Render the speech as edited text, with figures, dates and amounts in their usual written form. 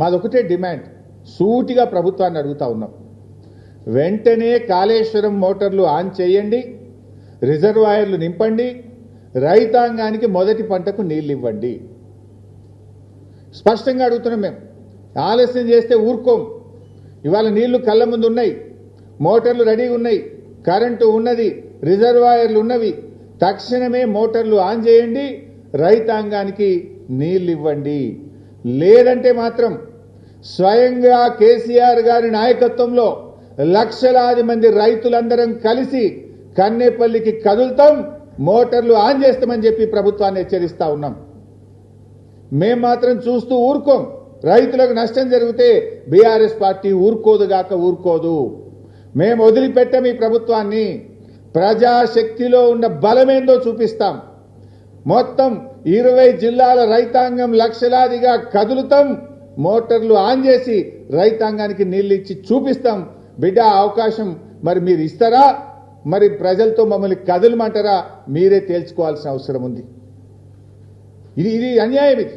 మాదొకటే demand, సూటిగా ప్రభుత్వాన్ని అడుగుతా ఉన్నాం. వెంటనే కాళేశ్వరం మోటార్లు ఆన్ చేయండి, రిజర్వాయర్లు నింపండి, రైతాంగానికి మొదటి పంటకు నీళ్లు ఇవ్వండి. స్పష్టంగా అడుగుతున్నాం. మేము ఆలస్యం చేస్తే ఊరుకోం. ఇవాళ నీళ్లు కళ్ళ ముందు ఉన్నాయి, మోటార్లు రెడీగా ఉన్నాయి, కరెంటు ఉన్నది, రిజర్వాయర్లు ఉన్నవి. తక్షణమే మోటార్లు ఆన్ చేయండి, రైతాంగానికి నీళ్లు ఇవ్వండి. లేదంటే మాత్రం స్వయంగా కేసీఆర్ గారి నాయకత్వంలో లక్షలాది మంది రైతులందరం కలిసి కన్నేపల్లికి కదులుతాం, మోటార్లు ఆన్ చేస్తామని చెప్పి ప్రభుత్వాన్ని హెచ్చరిస్తా ఉన్నాం. మేం మాత్రం చూస్తూ ఊరుకోం. రైతులకు నష్టం జరిగితే బీఆర్ఎస్ పార్టీ ఊరుకోదుగాక ఊరుకోదు. మేము వదిలిపెట్టాం ఈ ప్రభుత్వాన్ని. ప్రజాశక్తిలో ఉన్న బలమేందో చూపిస్తాం. మొత్తం 20 జిల్లాల రైతాంగం లక్షలాదిగా కదులుతాం, మోటార్లు ఆన్ చేసి రైతాంగానికి నీళ్లు ఇచ్చి చూపిస్తాం. బిడ్డ అవకాశం మరి మీరు ఇస్తారా, మరి ప్రజలతో మమ్మల్ని కదలమంటారా, మీరే తేల్చుకోవాల్సిన అవసరం ఉంది. ఇది అన్యాయం. ఇది